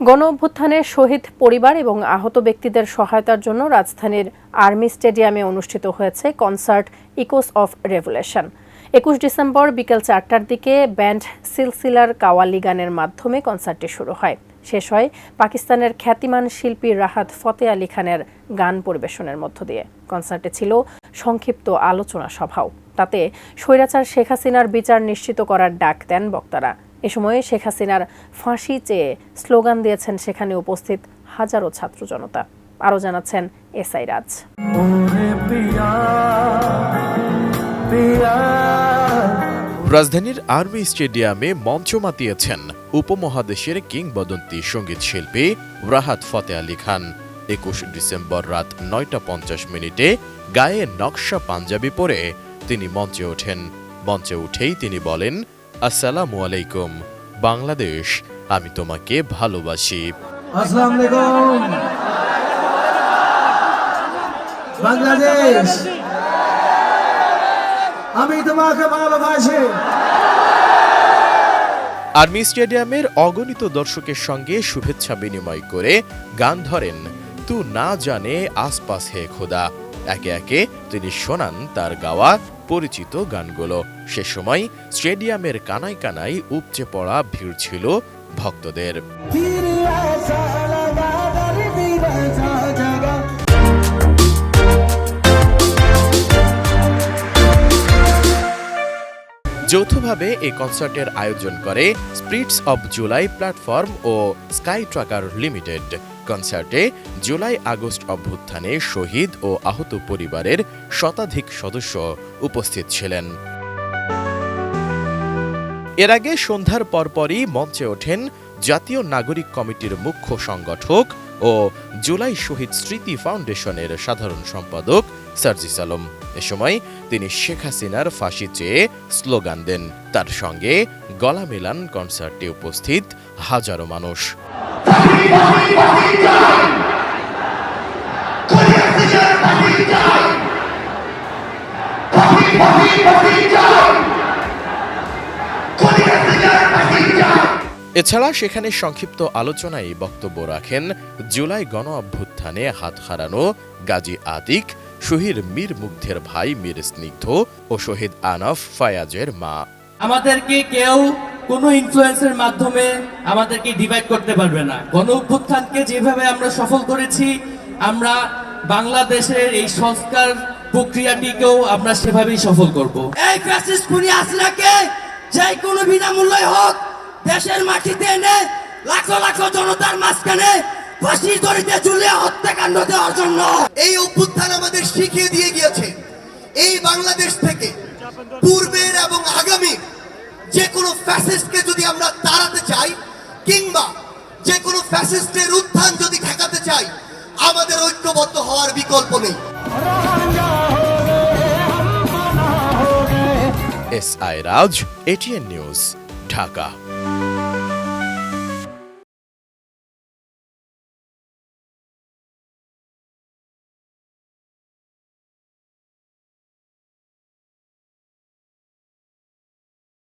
গণ-অভ্যুত্থানে শহীদ পরিবার এবং আহত ব্যক্তিদের সহায়তার জন্য রাজধানীর আর্মি স্টেডিয়ামে অনুষ্ঠিত হয়েছে concert echoes of revolution. ২১ December বিকেল ৪টার দিকে ব্যান্ড সিলসিলার কাওয়ালি গানের মাধ্যমে কনসার্টটি শুরু হয়। শেষ হয় পাকিস্তানের খ্যাতিমান শিল্পী রাহাত ফতে আলী খানের গান পরিবেশনের মধ্য দিয়ে। কনসার্টে ছিল সংক্ষিপ্ত আলোচনা সভাও। তাতে স্বৈরাচার শেখ হাসিনার বিচার নিশ্চিত করার ডাক দেন বক্তারা। এ সময়ে শেখ হাসিনার ফাঁসি চেয়ে স্লোগান দিয়েছেন সেখানে উপস্থিত হাজারো ছাত্র জনতা। আরও জানাচ্ছেন এসআই রাজ। রাজধানীর আর্মি স্টেডিয়ামে মঞ্চ মাতিয়েছেন উপমহাদেশের কিংবদন্তি সঙ্গীত শিল্পী রাহাত ফতে আলী খান। ২১ ডিসেম্বর রাত ৯টা ৫০ গায়ে নকশা পাঞ্জাবি পরে তিনি মঞ্চে ওঠেন। মঞ্চে উঠেই তিনি বলেন, আসসালামু আলাইকুম বাংলাদেশ, আমি তোমাকে ভালোবাসি। আসসালামু আলাইকুম বাংলাদেশ, আমি তোমাকে ভালোবাসি। আর্মি স্টেডিয়ামের অগণিত দর্শকের সঙ্গে শুভেচ্ছা বিনিময় করে গান ধরেন তু না জানে আসপাস হে খোদা। একে একে তিনি শোনান তার গাওয়া পরিচিত গানগুলো। সে সময় স্টেডিয়ামের কানায় কানায় উপচে পড়া ভিড় ছিল ভক্তদের। যৌথভাবে এই কনসার্টের আয়োজন করে স্পিরিটস অব জুলাই প্ল্যাটফর্ম ও স্কাই ট্রাকার লিমিটেড। কনসার্টে জুলাই আগস্ট অভ্যুত্থানে শহীদ ও আহত পরিবারের শতাধিক সদস্য উপস্থিত ছিলেন। এর আগে সন্ধ্যার পরপরই মঞ্চে ওঠেন জাতীয় নাগরিক কমিটির মুখ্য সংগঠক ও জুলাই শহীদ স্মৃতি ফাউন্ডেশনের সাধারণ সম্পাদক সার্জিস আলম। এ সময় তিনি শেখ হাসিনার ফাঁসি চেয়ে স্লোগান দেন। তার সঙ্গে গলা মেলান কনসার্টে উপস্থিত হাজারো মানুষ। এছাড়া সেখানে সংক্ষিপ্ত আলোচনায় বক্তব্য রাখেন জুলাই গণ অভ্যুত্থানে হাত হারানো গাজী আতিক, শহীদ মীর মুগ্ধের ভাই মীর স্নিগ্ধ ও শহীদ আনাফ ফায়াজের মা। আমাদেরকে কেউ কোনো ইনফ্লুয়েন্সের মাধ্যমে আমাদেরকে ডিভাইড করতে পারবে না। গণ অভ্যুত্থানকে যেভাবে আমরা সফল করেছি, আমরা বাংলাদেশের এই সংস্কার প্রক্রিয়াটিকেও আমরা সেভাবেই সফল করব। এই ফ্যাসিস্ট খুনি হাসিনাকে যে কোনো বিনামূল্যে হোক দেশের মাটিতে এনে লাখো লাখো জনতার মাঝখানে ফাঁসির দড়িতে ঝুলিয়ে হত্যাকাণ্ড দেওয়ার জন্য এই অভ্যুত্থান আমাদের শিখিয়ে দিয়ে গিয়েছে, এই বাংলাদেশ থেকে পূর্বের এবং আগামী যে কোনো ফ্যাসিস্টকে যদি আমরা তাড়াতে চাই কিংবা যে কোনো ফ্যাসিস্টের উত্থান যদি ঠেকাতে চাই, আমাদের ঐক্যবদ্ধ হওয়ার বিকল্প নেই। এসআই রাজ, এটিএন নিউজ, ঢাকা।